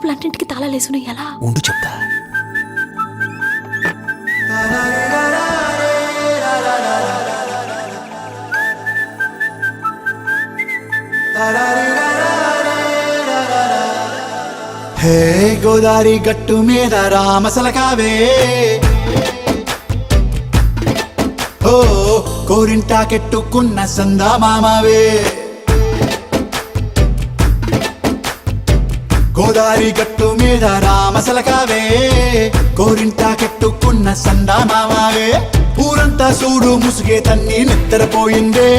షాపులన్నింటికి తాళాలేసుకుని ఎలా ఉండు చెప్తా. హే గోదారి గట్టు మీద రామసలకావే, ఓ కోరింటాకెట్టుకున్న సందా మామావే. గోదారి గట్టు మీద రామసలకావే, కోరింటాకెట్టుకున్న సందా మామావే. ఊరంతా చూడు ముసుగే తన్ని నిద్రపోయిందే,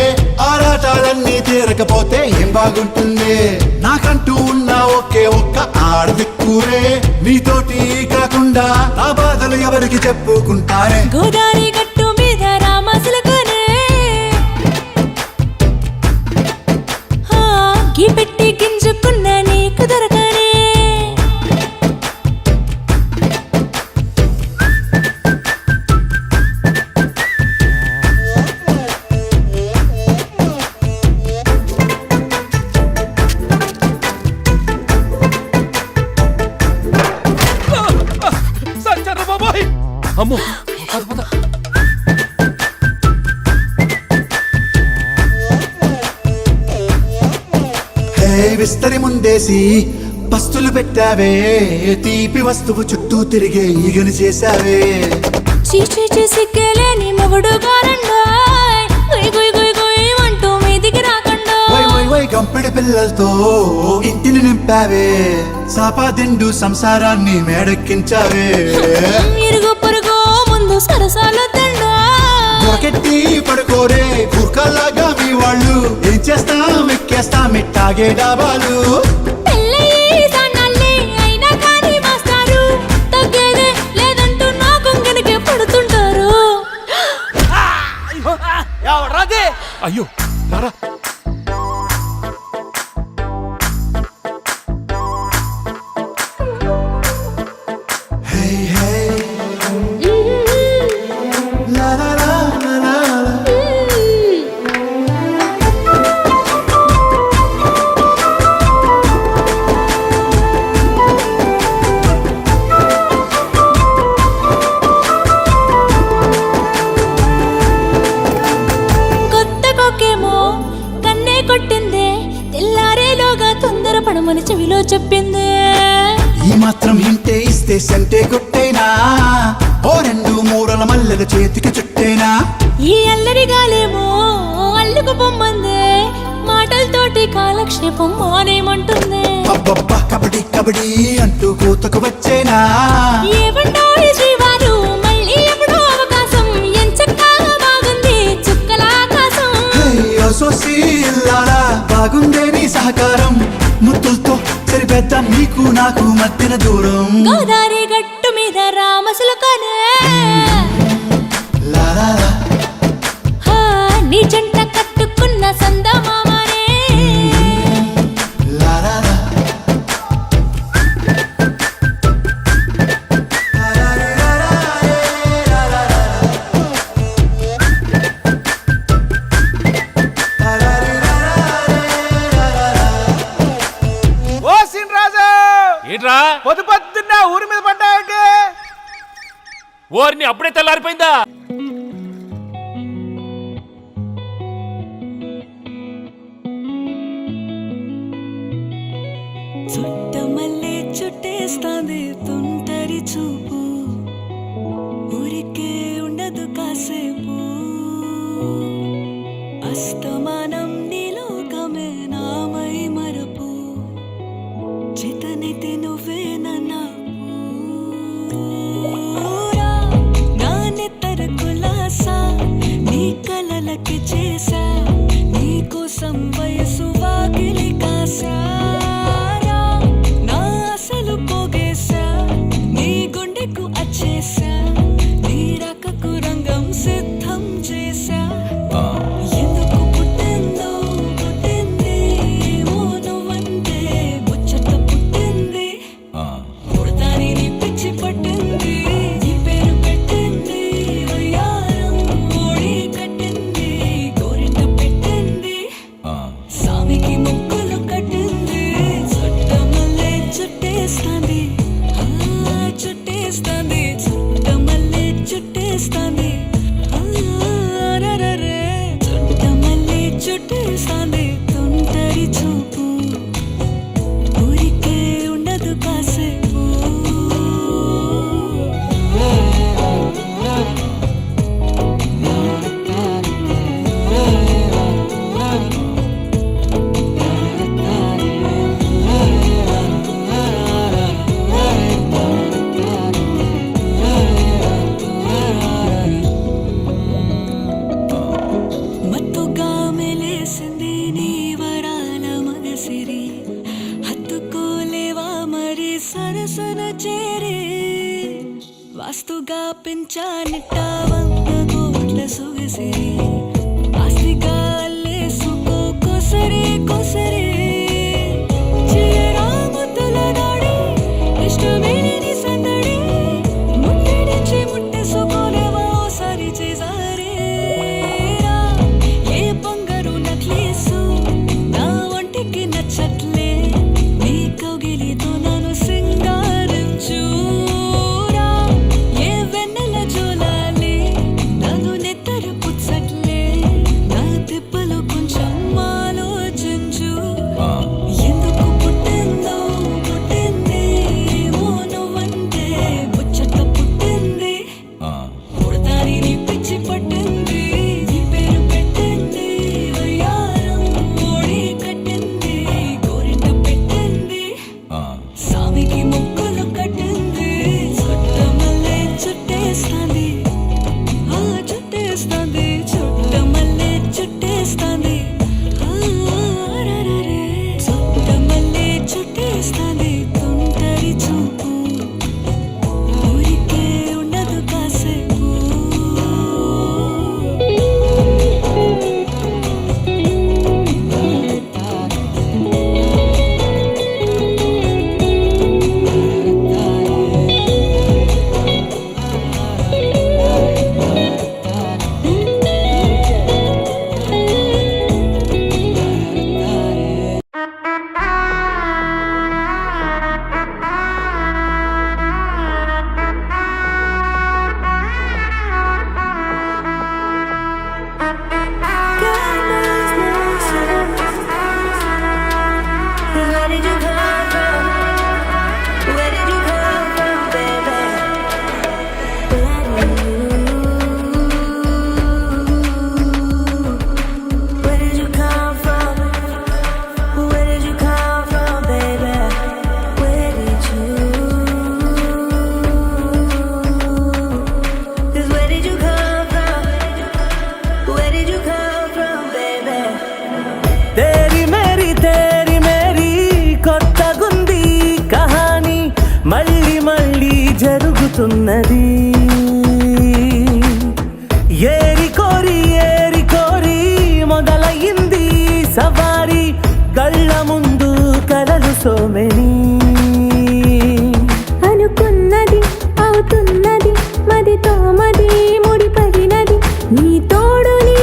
ఆరాటాలన్నీ తీరకపోతే ఏం బాగుంటుంది. నాకంటూ ఉన్న ఒకే ఒక్క ఆడదిక్కురే, నీతోటి కాకుండా నా బాధలు ఎవరికి చెప్పుకుంటారే. గోదారి గట్టు మీద రామసలకనే గీ పెట్టి గింజుకున్న నీకు దొరకనే. అమ్మో హే విస్తరి ముందేసి పస్తులు పెట్టావే, తీపి వస్తువు చుట్టూ తిరిగే ఈగను చేశావే. చీచీ చేసి కేలేని మొగుడు గారండాయ్, గుయ్ గుయ్ గుయ్ గుయ్ అంటూ మీదికి రాకండా. వై వై వై గంపెడి పిల్లలతో ఇంటిని నింపావే, సాపాదిండు సంసారాన్ని మేడెక్కించావే. ఇరుగు పొరుగు ముందు సరసాలు తండా, దొరకెట్టి పడుకోరే కుర్కల్లాగా మీ వాళ్ళు. ఏం చేస్తాం ఎక్కేస్తాం ఇట్టాగే డాబాలు. పెళ్ళయి దానాలే అయినా కానీ మాస్తారు, తగ్గేదే లేదంటూ నా కొంగనికే పడుతుంటారు. అయ్యో రారా. హే హే లా లా లా లా లా లా. కొత్త కొక్కేమో కన్నే కొట్టిందే, తెల్లారేలోగా తొందరపడమని చెవిలో చెప్పిందే. ఈ మాత్రం హింటే ఇస్తే సంటే కొట్టేనా, ఓ రెండు మూరల మల్లెల చేతికి చుట్టేనా. ఈ అల్లరి గాలేమో అల్లుకు పొమ్మందే, మాటలతోటి కాలక్షేపం మానేమంటుంది. అబ్బబ్బా కబడ్డీ కబడ్డీ అంటూ కూతకు వచ్చేనా. ఏమంటారు శ్రీవారు మళ్ళీ ఎప్పుడో అవకాశం, ఎంచక్కా బాగుంది చుక్కల ఆకాశం. సోసి ఇల్లారా బాగుందే నీ సహకారం, ముద్దులతో సరిపెద్దాం నీకు నాకు మధ్యన దూరం. గోదారి గట్టు మీద రామసులకనే లా లా లా. నీ జంట కట్టుకున్న సందమామనే. లా లా లా. ఓ సిన్ రాజు, ఏంట్రా పొద్దు పొద్దున్న ఊరి మీద పడ్డాయంటే ఓర్ని అప్పుడే తెల్లారిపోయిందా? చుట్టమల్లే చుట్టేస్తాంది తుంటరి చూపు, ఊరికే ఉండదు కాసేపు. అస్తమానం నీలోకమే నామై మరపు, చేతనైతే నువ్వే నన్నా. నా నెత్తర స్థాపించానిట్ట 100 కోట్ల సొగసే ఆస్తిగా అల్లేసుకో కొసరే కొసరే చేయరా ముద్దుల దాడి ఇష్టమేని సందడి ముట్టడించి ముట్టేసుకోలేవా ఓసారి చేసారే ఏ బంగారు నక్లీసు నా ఒంటికి నచ్చట్లే నీ కౌగిలితో నన్ను సింగారించు ఏ వెన్నెల జోలాలి నన్ను నెత్తర పుచ్చట్లే నా తిప్పలు కొంచెం ఆలోచించు ఎందుకు పుట్టిందో పుట్టింది ఏమో నువ్వంటే ముచ్చట పుట్టింది పుడతాని నీ పిచ్చి పట్టింది నీ పేరు పెట్టింది వయ్యారం ఓడి కట్టింది గోరింట పెట్టింది సామికి ముక్కులు కట్టింది చుట్టమల్లే చుట్టేస్తాంది ఆ చుట్టేస్తాంది చుట్టమల్లే చుట్టేస్తాంది రరరే చుట్టమల్లే చుట్టేస్తాంది తుంటరి చూపు ఊరికే ఉండదు కాసేపు Where did you come from? Where did you come from, baby? Where did you come from? Where did you come from, baby? Where did you? 'Cause where did you come from? Where did you come from, baby? Theri Mary కొత్తగుంది కహాని మళ్ళీ మళ్ళీ జరుగుతున్నది ఏరి కోరి మొదలయ్యింది సవారి కళ్ళ ముందు కలలు సోమెని అనుకున్నది అవుతున్నది మదితో మది ముడిపడినది నీ తోడుని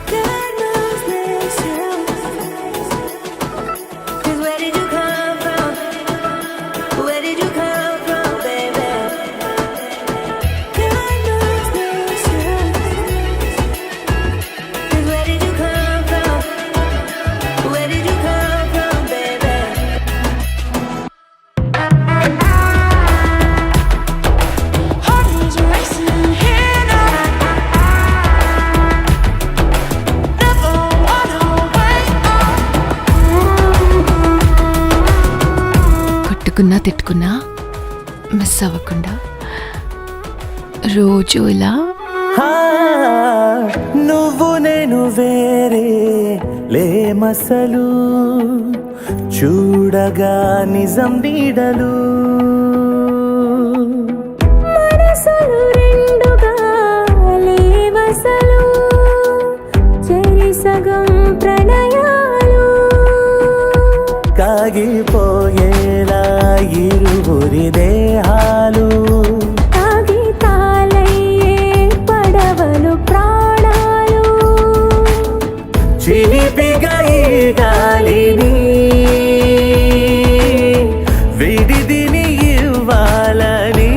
God knows this, yeah. 'Cause where did you come from? Where did you come from, baby? God knows this, yeah. 'Cause where did you come from? Where did you come from, baby? Heart is racing here now. Never wanna wait కొట్టుకున్నా తిట్టుకున్నా miss అవ్వకుండా రోజు ఇలా హా, నువ్వు నేను వేరే లేమసలు చూడగా నిజం నీడలు మనసులు రెండుగా లేవసలు చెరి సగం ప్రణయాలు కాగిపోయేలా ఇరువురి దేహాలు కాగితాలయ్యే పడవలు ప్రాణాలు చిలిపిగా ఈ గాలిని విడిదిని ఇవ్వాలని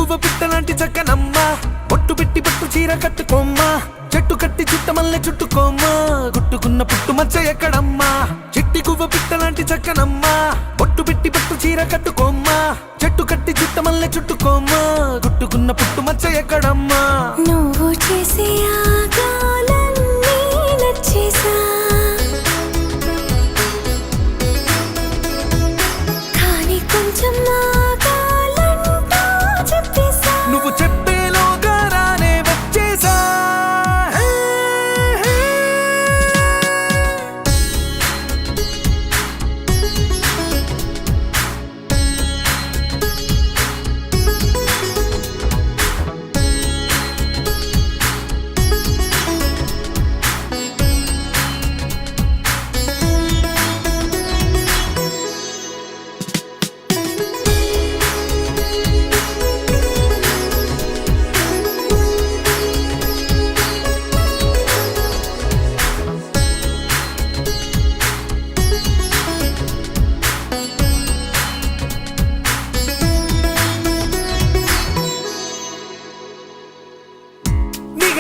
గువ్వ పిట్టలాంటి చక్కనమ్మ బొట్టు పెట్టి పట్టు చీర కట్టుకోమ్మా చెట్టు కట్టి చుట్టమల్లె చుట్టుకోమ్మా గుట్టుకున్న పుట్టు మచ్చ ఎక్కడమ్మా చెట్టి గువ్వ పిట్టలాంటి చక్కనమ్మ బొట్టు పెట్టి పట్టు చీర కట్టుకోమ్మా చెట్టు కట్టి చుట్టమల్లె చుట్టుకోమ్మా గుట్టుకున్న పుట్టు మచ్చ ఎక్కడమ్మా నువ్వు చేసే ఆగాలన్నీ నచ్చేసా కానీ కొంచెం ఆగాలంటూ చెప్పేసా నువ్వు చెప్పేలోగా రానే వచ్చేసా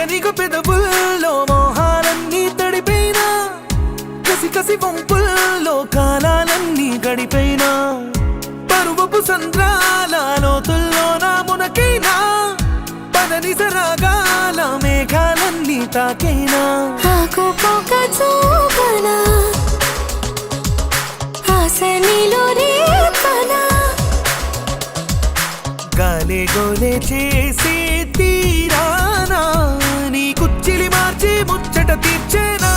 నీకు పెదవుల్లో మోహాలన్నీ తడిపోయినా కసి కసి వంపుల్లో కాలాలన్నీ గడిపోయినా పరువపు సంద్రాల లోతుల్లో నా మునకైనా పదని సరాగాల మేఘాలన్నీ తాకైనా ఆకుపోక చూపనా ఆశ నీలో రేపనా గాలే గోలే చేసే తీరానా నీ కుచ్చిలి మార్చి ముచ్చట తీర్చేనా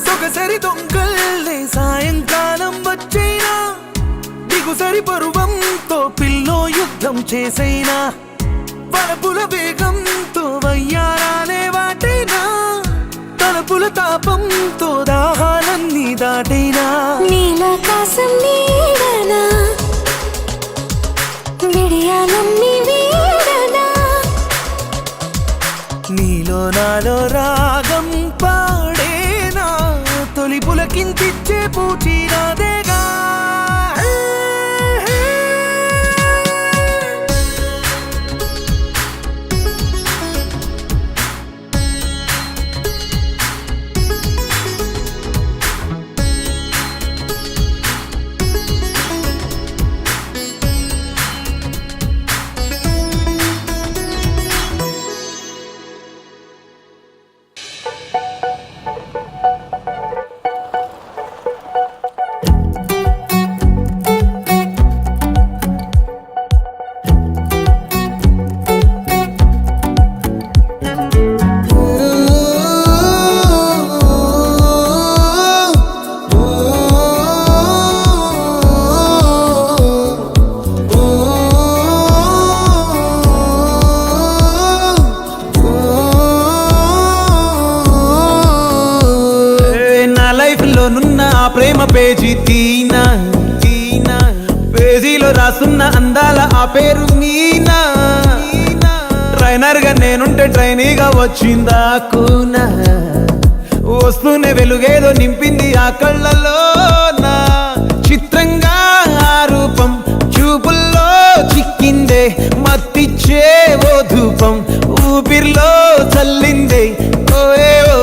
సొగసరి దొంగల్లే సాయంకాలం వచ్చైనా దిగుసరి పరువంతో పిల్లో యుద్ధం చేసైనా వలపుల వేగంతో వయ్యారాలే వాటైనా తలపుల తాపంతో దాహాలన్నీ దాటైనా నీలాకాశం నీడనా విడియాలన్నీ వీడనా నీలో నాలో రాగం పాడేనా తొలి పులకించిచ్చే పూచిరాదేగా ప్రేమ పేజీ తీనా తీనా పేజీలో రాసున్న అందాల ఆ పేరు మీనా ట్రైనర్ గా నేనుంటే ట్రైనీగా వచ్చిందా కూనా వస్తూనే వెలుగేదో నింపింది ఆ కళ్ళలో నా చిత్రంగా ఆ రూపం చూపుల్లో చిక్కిందే మత్తిచ్చే ఓ ధూపం ఊపిరిలో చల్లిందే ఓయే ఓ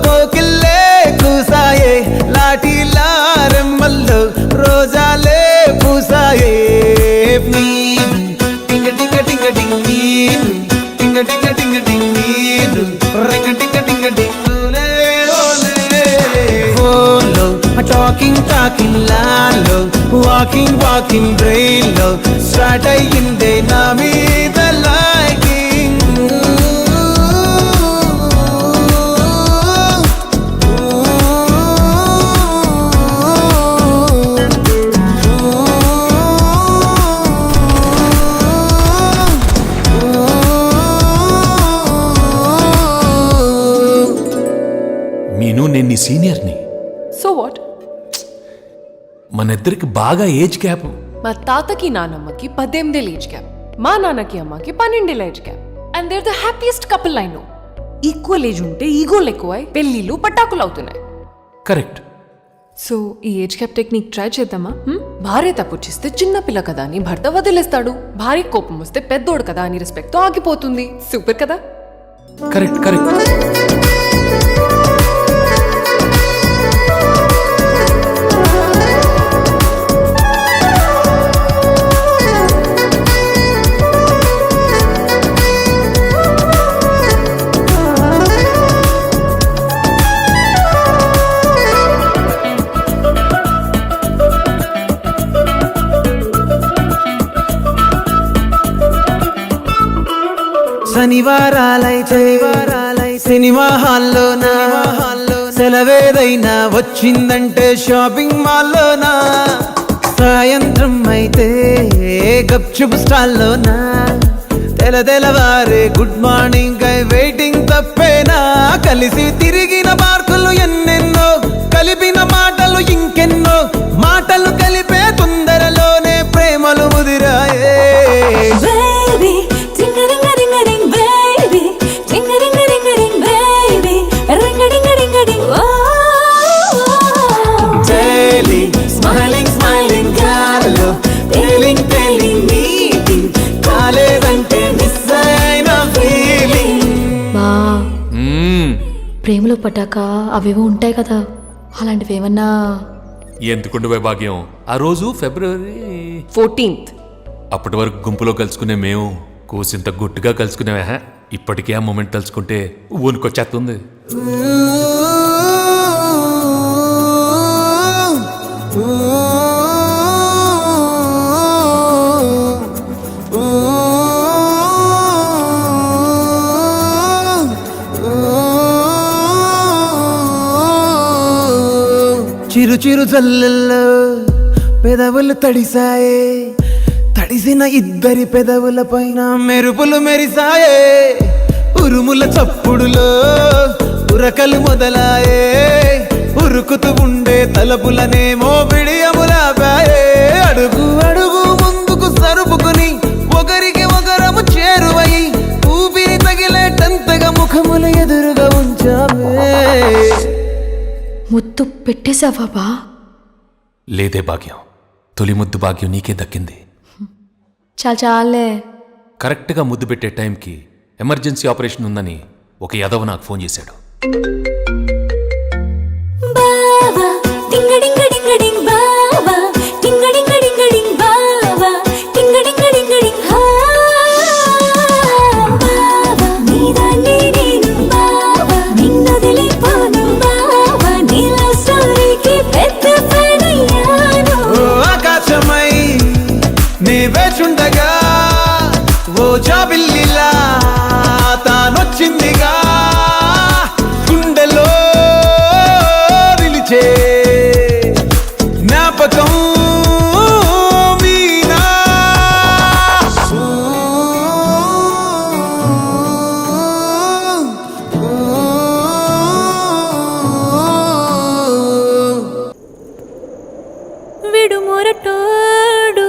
కోకిల్లే కూసాయే లాఠీలా రెమ్మల్లో రోజాలే పూసాయే టింగ టింగ టింగ టింగ్ టింగ టింగ టింగ టింగ్ రింగ టింగ టింగ టింగ్ వాకింగ్ ల్యాండ్ లో వాకింగ్ బ్రెయిన్ లో స్టార్ట్ అయ్యిందే నా మీద లైకింగ్ మీను నేను నీ సీనియర్ని. So what? మన ఇద్దరికి బాగా ఏజ్ గ్యాప్. మా తాతకి నానమ్మకి 18 ఏజ్ గ్యాప్, మా నాన్నకి అమ్మకి 12 age gap. And they're the happiest couple I know. Equal age ఉంటే ఈగోలు ఎక్కువై పెళ్లిళ్ళు పటాకులు అవుతున్నాయి. కరెక్ట్. సో ఈ ఏజ్ గ్యాప్ టెక్నిక్ ట్రై చేద్దామా? భార్య తప్పు చేస్తే చిన్న పిల్ల కదా అని భర్త వదిలేస్తాడు. భార్య కోపం వస్తే పెద్దోడు కదా అని రెస్పెక్ట్ తో ఆగిపోతుంది. సూపర్ కదా? Correct correct. శనివారాలై సినిమా హాల్లోనా సెలవేదైనా వచ్చిందంటే షాపింగ్ మాల్లోనా సాయంత్రం అయితే గప్చుప్ స్టాల్లోనా తెలవారే గుడ్ మార్నింగ్ వెయిటింగ్ తప్పేనా కలిసి తిరిగిన పార్కులు ఎన్నెన్నో కలిపిన మాటలు ఇంకెన్నో మాటలు కలిపే తొందరలోనే ప్రేమలు ముదిరాయే Baby, ting-a-ring-a-ring-a-ring, baby. Ting-a-ring-a-ring-a-ring, baby. Ring-a-ding-a-ding-a-ding, oh. Daily, smiling గాల్లో tailing meeting కాలేదంటే మిస్ అయిన ఫీలింగ్ బా ప్రేమలో పడ్డాక అవేవో ఉంటాయి కదా, అలాంటివి ఏమన్నా? ఎందుకుండే భాగ్యం. ఆ రోజు February 14th. అప్పటి వరకు గుంపులో కలుసుకునే మేము కూసింత గుట్టుగా కలుసుకునేవా. ఇప్పటికే ఆ మూమెంట్ తలుచుకుంటే ఊనుకొచ్చేస్తుంది. చిరు జల్లల్లో పెదవులు తడిసాయే తడిసిన ఇద్దరి పెదవుల పైన మెరుపులు మెరిసాయే ఉరుముల చప్పుడులో ఉరకలు మొదలాయే ఉరుకుతూ ఉండే తలపులనేమో బిడియములాపాయే అడుగు అడుగు ముందుకు సరుపుకుని ఒకరికి ఒకరము చేరువై ఊపిరి తగిలేటంతగా ముఖముల ఎదురుగా ఉంచావే. ముద్దు పెట్టేశావా బా? లేదే భాగ్యం, తొలి ముద్దు భాగ్యం నీకే దక్కింది. చాలే. కరెక్ట్గా ముద్దు పెట్టే టైంకి ఎమర్జెన్సీ ఆపరేషన్ ఉందని ఒక యాదవ్ నాకు ఫోన్ చేశాడు. Baba, ting-a-ding-a-ding-a-ding, baba. Ting-a-ding-a-ding-a-ding, baba. Ting-a-ding-a-ding-a-ding, ha. Baba, నీదాన్ని నేను బాబా, నిన్నొదిలిపోను బాబా, నీ లవ్ స్టోరీకి పెద్ద fan అయ్యాను. ఓ ఆకాశమై నీ వేచుండగా ఓ జాబిల్లిలా తానొచ్చిందిగా గుండెలో నిలిచే జ్ఞాపకం మీనా. విడుమొరటోడు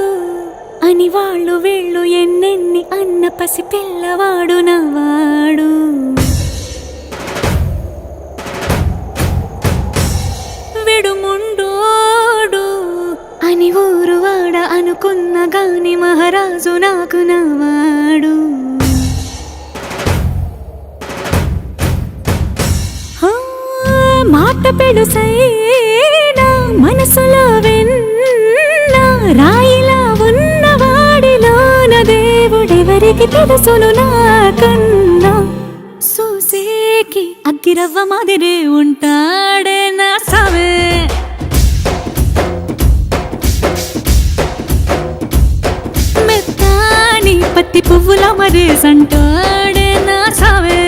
అని వాళ్ళు వీళ్ళు ఎన్నెన్ని అన్న పసి పిల్లవాడు నవ్వాడు. విడుముండోడు అని ఊరు వాడ అనుకున్న గాని మహారాజు నాకు నవ్వాడు. మాట పెడుసైనా మనసులో వెన్న రాయిలా ఉన్నవాడిలోన దేవుడెవరికి తెలుసును నాకన్నా. సూసేకి అగ్గిరవ్వ మాదిరే ఉంటాడే నా సవే. మరి సంటాడే నా సావే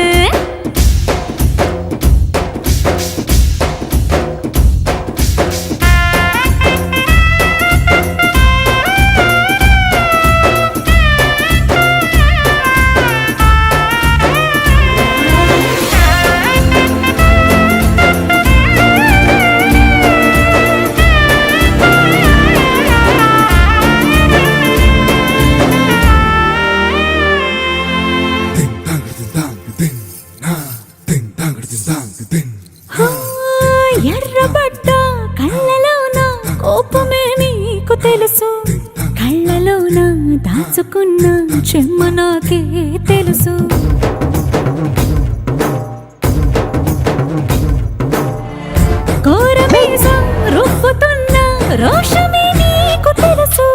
ఎర్రబడ్డ కళ్ళలోన కోపమే నీకు తెలుసు కళ్ళలోన దాచుకున్న చెమ్మ నాకే తెలుసు కోరమీసం రుప్పుతున్న రోషమే నీకు తెలుసు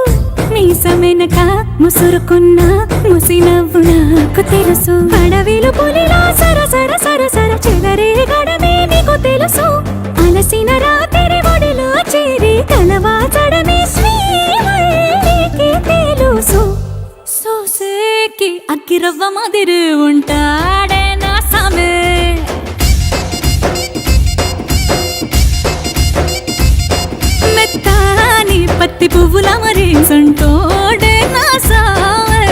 మీసమెనక ముసురుకున్న ముసినవ్వు నాకు తెలుసు అడవిలు పులిలా సరసర సరసర చెదరే గడమే నీకు తెలుసు అలసిన రాత్రి ఒడిలో చేరి కలవాచడమే శ్రీకే తెలుసు సోసేకి అగ్గిరవ్వ మాదిరి ఉంటాడే నా సామే మెత్తాని పత్తి పువ్వుల మరి సంటోడే నా సామే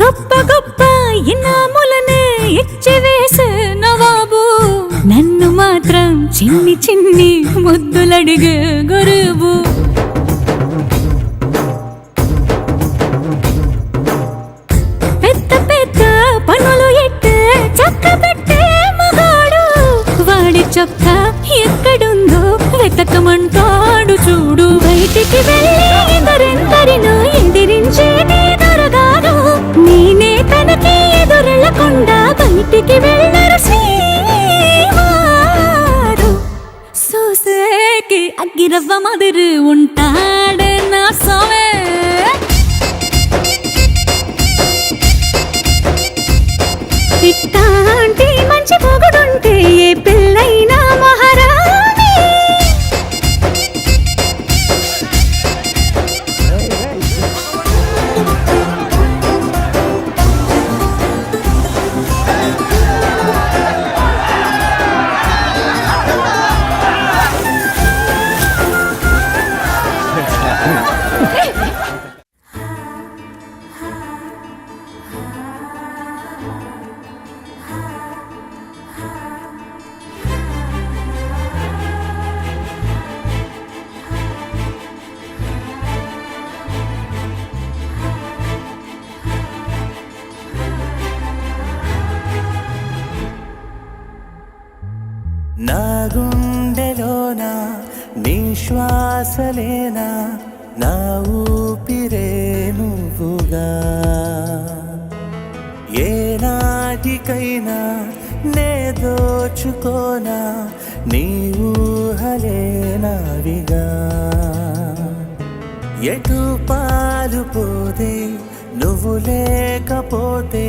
గొప్ప గొప్ప ఇనాములనే ఇచ్చివేసే నవాబు నన్ను మాత్రం చిన్ని చిన్ని ముద్దులడిగే గురువు పెద్ద పెద్ద పనులు ఎట్టే చక్క పెట్టే మగాడు వాడి చొక్క ఎక్కడుందో వెతకమంటాడు చూడు బయటికి వెళ్ళి ఎందరెందరినో ఎదిరించేది దొరగారు నేనే తనకి ఎదురెళ్ళకుండా బయటికి వెళ్ళరు శ్రీవారు సోసేకి అగ్గిరవ్వ మాదిరి ఉంటాడే నా సామే ఇట్టాంటి మంచి పొగుడుంటే ఏ పిల్లైనా మహారాణి నా గుండెలోన నీ శ్వాసలేనా నా ఊపిరే నువ్వుగా ఏ నాటికైనా నే దోచుకోనా నీ ఊహలే నావిగా ఎటు పాలు పోతే నువ్వు లేకపోతే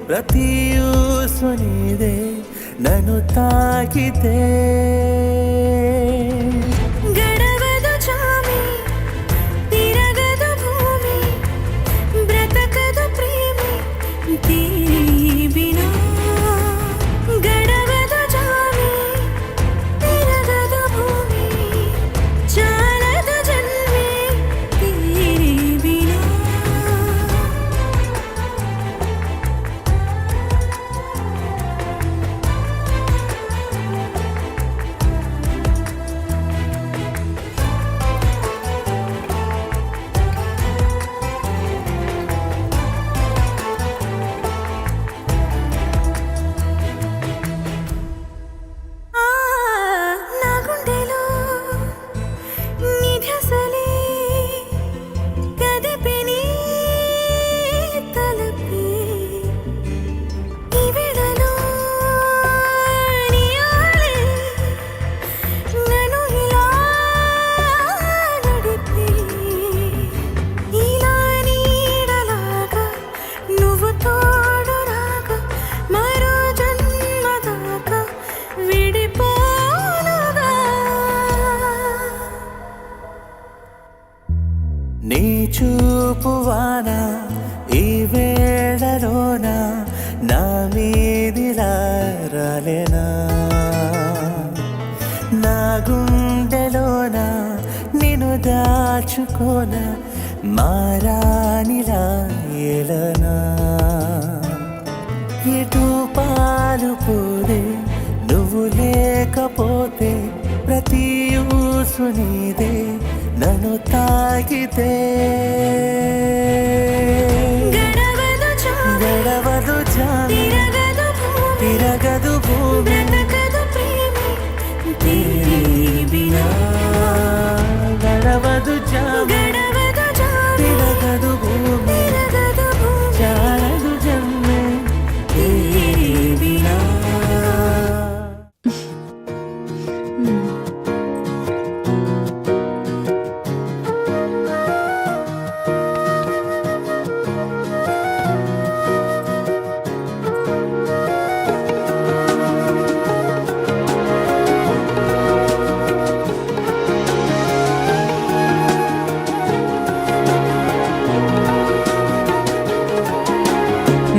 ప్రతి ఊసు నీదే నన్ను తాకితే గడవదు చామి తిరగదు భూమి బ్రతకదు ప్రేమి తీబినా గడవదు చామి తిరగదు భూమి చాలదు జన్మే తీబినా చూపువాన ఈ వేళలోన నా మీదిలా రాలేనా నా గుండెలోన నిన్ను దాచుకోన మారానిలా ఏలనా ఎటు పాలు పోదే నువ్వు లేకపోతే ప్రతి ఊసు నీదే నన్ను తాకితే గడవదు జామి తిరగదు భూమి బినా గడవదు జామి తిరగదు భూమి చాలదు జన్మే బినా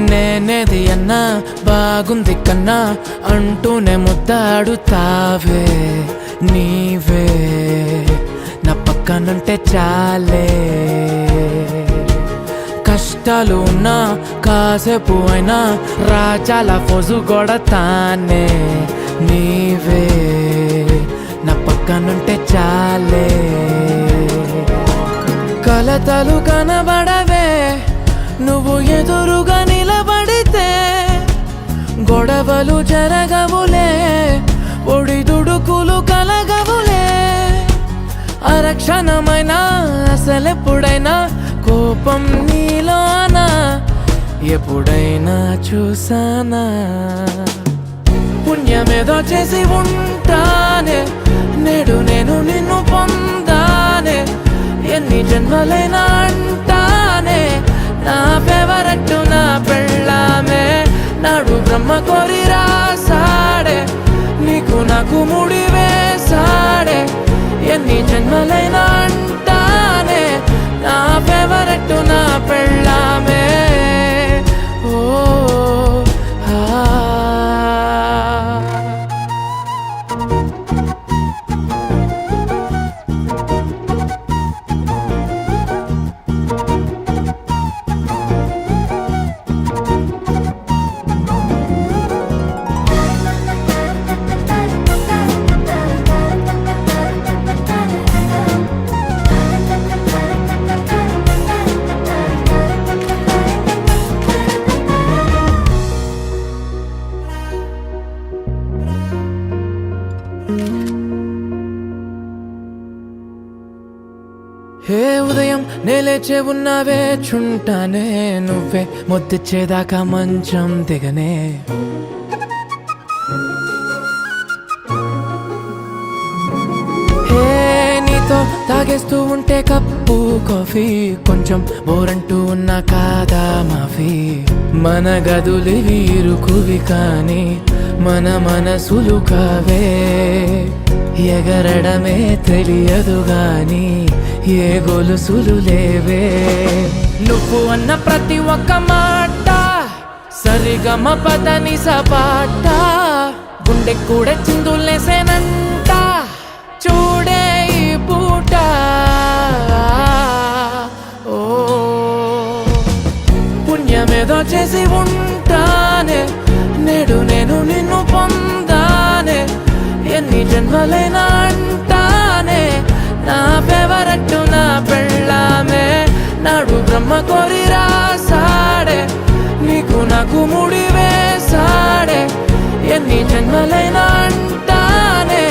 నేనేది అన్నా బాగుంది కన్నా అంటూనే ముద్దాడుతావే నీవే నా పక్కనుంటే చాలే కష్టాలు ఉన్నా కాసేపు అయినా రాజాల ఫోజు కొడతానే నీవే నా పక్కనుంటే చాలే కలతలు కనబడవే నువ్వు ఎదురుగా నిలబడితే గొడవలు జరగవులే ఒడిదుడుకులు కలగవులే అరక్షణమైనా అసలెప్పుడైనా కోపం నీలోనా ఎప్పుడైనా చూసానా పుణ్యమేదో చేసి ఉంటానే నేడు నేను నిన్ను పొందానే ఎన్ని జన్మలైనా అంటానే నా ఫేవరెట్ నా పెళ్ళామే నాడు బ్రహ్మ కోరి రాసాడే నీకు నాకు ముడి వేసాడే ఎన్ని జన్మలైనా అంటానే నా ఫేవరెట్ నా పెళ్ళామే ఓ హే ఉదయం నేలేచే ఉన్నావే చుంటానే నువ్వే ముద్దిచ్చేదాకా మంచం దిగనే హే నీతో తాగేస్తూ ఉంటే కప్పు కాఫీ కొంచెం బోరంటూ ఉన్నా కాదా మాఫీ మన గదులివి ఇరుకువి కానీ మన మనసులు కావే ఎగరడమే తెలియదు గాని ఏ గొలుసులు లేవే నువ్వు అన్న ప్రతి ఒక్క మాట సరిగమ పదని సపాట గుండె కూడా చిందులేసేనంట చూడే ఈ పూట ఓ పుణ్యమేదో చేసి ఉంటానే నేడు నేను నిన్ను పొందానే ఎన్ని జన్మలైనా అంటానే నా ఫేవరెట్ నా పెళ్ళామే నాడు బ్రహ్మ కోరి రాసాడే నీకు నాకు ముడి వేసాడే ఎన్ని జన్మలైనా అంటానే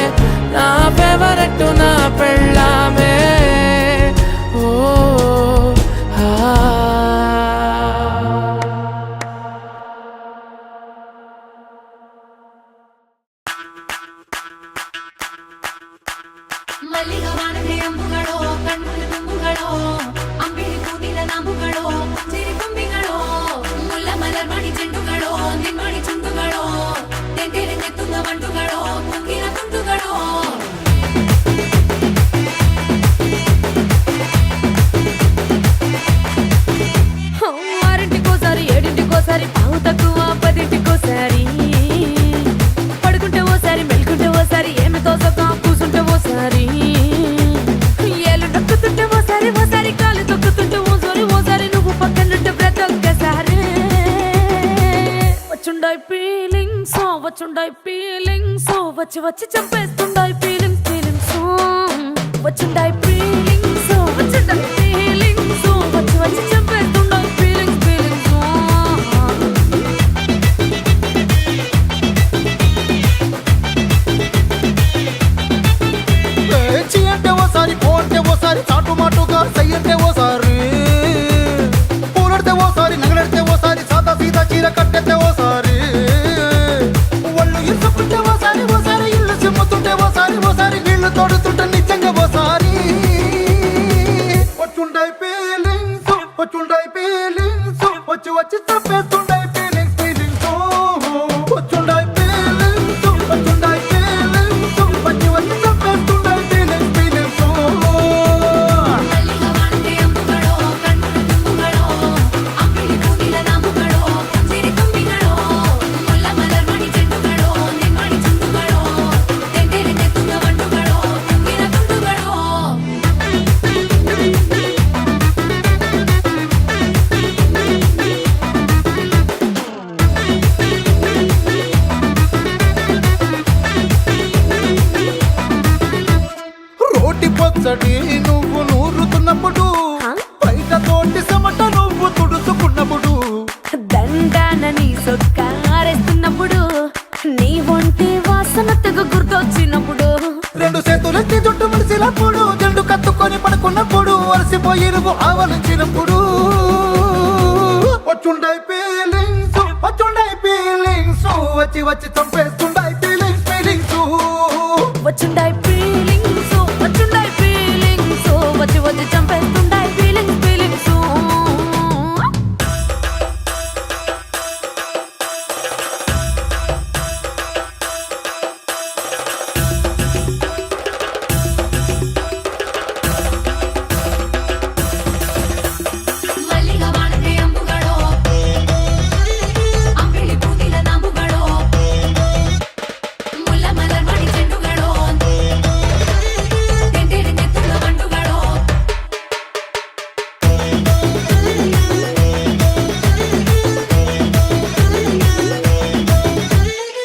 నా ఫేవరెట్ నా పెళ్ళామే ఓ ಅಂಬುಗಳೋ ಕಣ್ಣುಗಳ ತುಂಬುಗಳೋ ಅಂಬಿಳಿ ಕೂಡಿದ ನಾಂಬುಗಳೋ ಸಿರಿ ತುಂಬಿಗಳೋ ಮುಲ್ಲ ಮಲರ್ ಮಣಿ ಚೆಂಡುಗಳೋ ನಿಮ್ಮಣಿ ಚುಂಡುಗಳೋ ತೆಂಗೆರೆ ತೆತ್ತುಂಗ ಮಂಟುಗಳೋ ಮುಂಗಿನ ತುಂಡುಗಳೋ ఓసారి ఏలు నొక్కుతుంటే ఓసారి ఓసారి కాలు తొక్కుతుంటే ఓసారి నువ్వు పక్కనుంటే బ్రెత్ ఒక్కసారి వచ్చుండాయి ఫీలింగ్స్ వచ్చి వచ్చి చంపేస్తుండాయి ఫీలింగ్స్ వచ్చుండాయి ఫీలింగ్స్ వచ్చి వచ్చి చంపేస్తుండాయి ఫీలింగ్స్ చీ అంటే ఓసారి పో అంటే ఓసారి చాటు మాటుగా సై అంటే ఓసారి పూలడితే ఓసారి నగలడితే ఓసారి సాదా సీదా చీర కట్టెతే ఓసారి ఒళ్ళు ఇరుసుకుంటే ఓసారి ఇల్లు చిమ్ముతుంటే ఓసారి వీళ్ళు తోడుతుంటే నిజంగా ఓసారి వచ్చుండాయి ఫీలింగ్స్ వచ్చి వచ్చి తప్పేస్తుండాయి ఫీలింగ్స్ వచ్చుండాయి ఫీలింగ్స్ వచ్చి వచ్చి తప్పేస్తుండాయి ఫీలింగ్స్ రోటి పచ్చడి నువ్వు నూరుతున్నప్పుడు బయట తోటి సమట నువ్వు తుడుచుకున్నప్పుడు దండాన నీ సొక్కారేస్తున్నప్పుడు నీ ఒంటి వాసన తెగ గుర్తొచ్చినప్పుడు రెండు చేతులెత్తి జుట్టు ముడిసినప్పుడు జండు కత్తుకొని పడుకున్నప్పుడు అలసిపోయి నువ్వు ఆవలించినప్పుడు వచ్చుండాయి ఫీలింగ్స్ వచ్చి వచ్చి చంపేస్తుండాయి ఫీలింగ్స్ వచ్చుండాయి ఫీలింగ్స్ వచ్చి వచ్చి చంపేస్తుండాయి ఫీలింగ్స్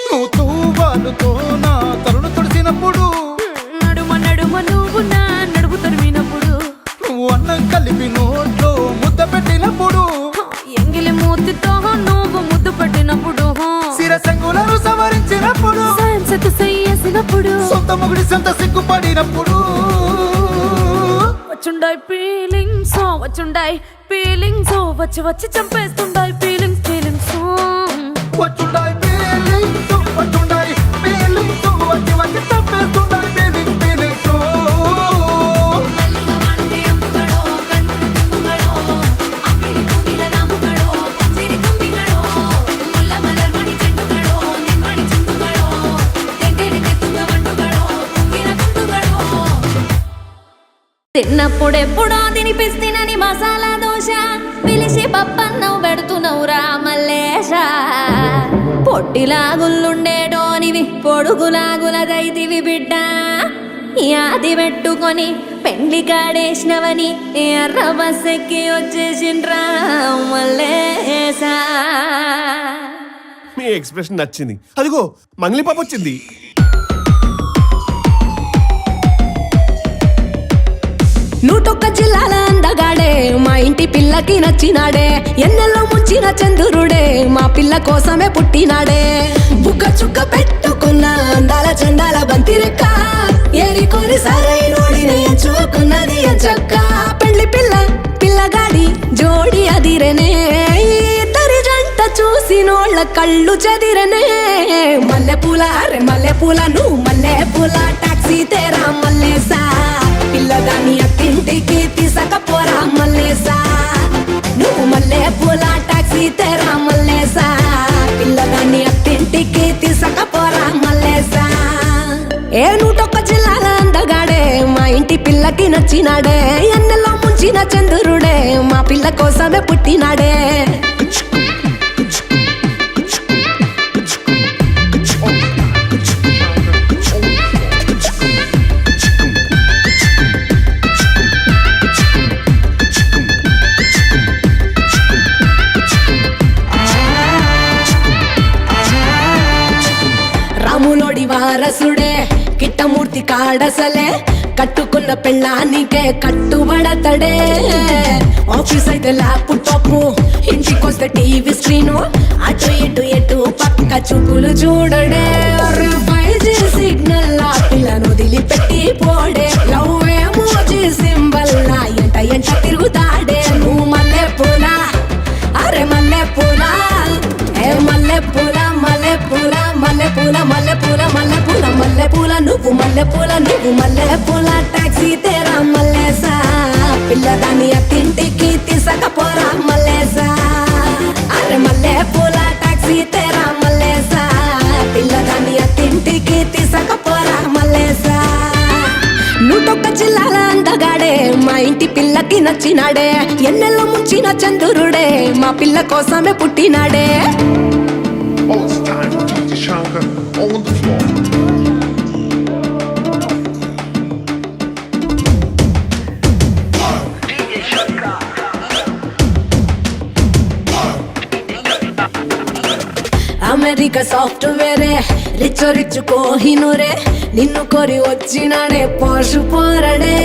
నువ్వు తూవాలుతో నా తలను తుడిసినప్పుడు నడుమ నువ్వు నా నడుపు తరిమినప్పుడు నువ్వు అన్నం కలిపి నోట్లో ముద్ద పెట్టినప్పుడు ఎంగిలి మూతితో నువ్వు ముద్దు పెట్టినప్పుడు శిరసంగులను సవరించినప్పుడు సైన్సెతు సయ్యేసినప్పుడు సొంత మొగుడి సొంత సిగ్గుపడినప్పుడు వచ్చుండాయి ఫీలింగ్స్ వచ్చి వచ్చి చంపేస్తుండాయి ఫీలింగ్స్ వచ్చుండాయి ఫీలింగ్స్ వచ్చి వచ్చి తప్పేస్తుండాయి ఫీలింగ్స్ తిన్నప్పుడెప్పుడో తినిపిస్తేనని మసాలా దోశ పిలిచి పప్పన్నం పెడుతున్నావురా మల్లేశ పొట్టిలాగుల్లుండేటోనివి పొడుగులాగులదైతివి బిడ్డ యాది పెట్టుకొని పెండ్లి కాడేసినవని ఎర్ర బస్సెక్కి వచ్చేసిండ్రా మల్లేశ. మీ ఎక్స్ప్రెషన్ నచ్చింది. అదిగో మంగ్లీ పాప వచ్చింది. నూటొక్క జిల్లాల అందగాడే మా ఇంటి పిల్లకి నచ్చినాడే ఎన్నెల్లో ముంచిన చంద్రుడే మా పిల్ల కోసమే పుట్టినాడే బుక్క చుక్క పెట్టుకున్న అందాల చందాల బంతిరెక్క ఏరికొని సరైనోడిని ఎంచుకున్నది ఎంచక్క పెళ్లి పిల్లగాడి జోడి అదిరనే ఇద్దరి జంట చూసినోళ్ళ కళ్ళు చెదిరనే మల్లె పూల నువ్వు మల్లె పూల టాక్సీ తేరా మల్లేసా పిల్లదాన్ని అత్తింటికి తీసుకపోరా మల్లేసా నువ్వు మల్లె పూల టాక్సీ తేరా మల్లేసా పిల్లదాన్ని అత్తింటికి తీసుకపోరా మల్లేసా. ఏ నూటొక్క జిల్లాల అందగాడే మా ఇంటి పిల్లకి నచ్చినాడే ఎన్నెల్లో ముంచిన చంద్రుడే మా పిల్ల కోసమే పుట్టినాడే. కన్నడి వారసుడే కిట్టమూర్తి కాడసలే కట్టుకున్న పెళ్ళానికే కట్టుబడతడే ఆఫీస్ అయితే ల్యాప్టాప్ ఇంటికొస్తే టీవీ స్క్రీను అటు ఇటు ఎటు పక్క చూపులు చూడడే 5G సిగ్నల్ ఆ పిల్లను వదిలిపెట్టి పోడే లవ్ ఎమోజీ సింబల్ నా ఎంట ఎంట తిరుగుతాడే నువ్వు మల్లె పూల అరే మల్లె పూల ఏ మల్లె పూల మల్లె పూల మల్లె పూల మల్లె పూల మల్లె పూల మల్లె పూల నువ్వు మల్లె పూల నువ్వు మల్లె పూల టాక్సీ తేరా మల్లేసా పిల్లదాన్ని అత్తింటికి తీసుకపోరా మల్లేసా అరే మల్లె పూల టాక్సీ తేరా మల్లేసా పిల్లదాన్ని అత్తింటికి తీసుకపోరా మల్లేసా నూటొక్క జిల్లాల అందగాడే మా ఇంటి పిల్లకి నచ్చినాడే ఎన్నెల్లో ముంచిన చంద్రుడే మా పిల్ల కోసమే పుట్టినాడే Oh, it's time for DJ Shankar on the floor. America సాఫ్ట్వేరే రిచ్ రిచ్ కోహినూరే నిన్ను కోరి వచ్చినాడే పోషు పోరడే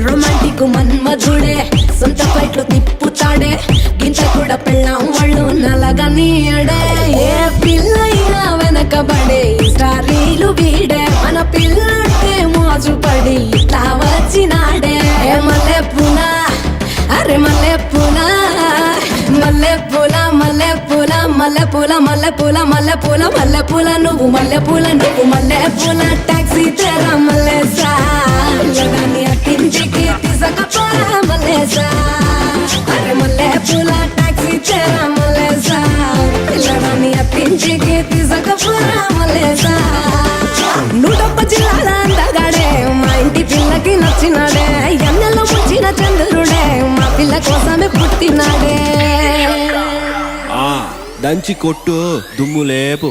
రొమాంటిక్ మన్మధుడే సొంత ఫ్లైట్లు తిప్పుతాడే గింత కూడా పెళ్ళాం వాళ్ళు నలగనీయడే ఏ పిల్లైనా వెనకబడే స్టారీలు వీడే మన పిల్లంటే మోజు పడి ఇట్లా వచ్చినాడే ఏ మల్లె పూల అరే మల్లె పూల మల్లె పూల మల్లె పూల మల్లె పూల మల్లె పూల మల్లె పూల మల్లె పూల నువ్వు మల్లె పూల నువ్వు మల్లె పూల టాక్సీ తేరా మల్లేసా పిల్లగాన్ని అత్తింటికి తీసుకపోరా మల్లేసా అరే మల్లె పూల టాక్సీ తేరా మల్లేసా పిల్లగాన్ని అత్తింటికి తీసుకపోరా మల్లేసా నూటొక్క జిల్లాల అందగాడే మా ఇంటి పిల్లకి నచ్చినాడే ఎన్నెల్లో పుట్టిన చంద్రుడే మా పిల్ల కోసమే పుట్టినాడే దంచి కొట్టు దుమ్ము లేపు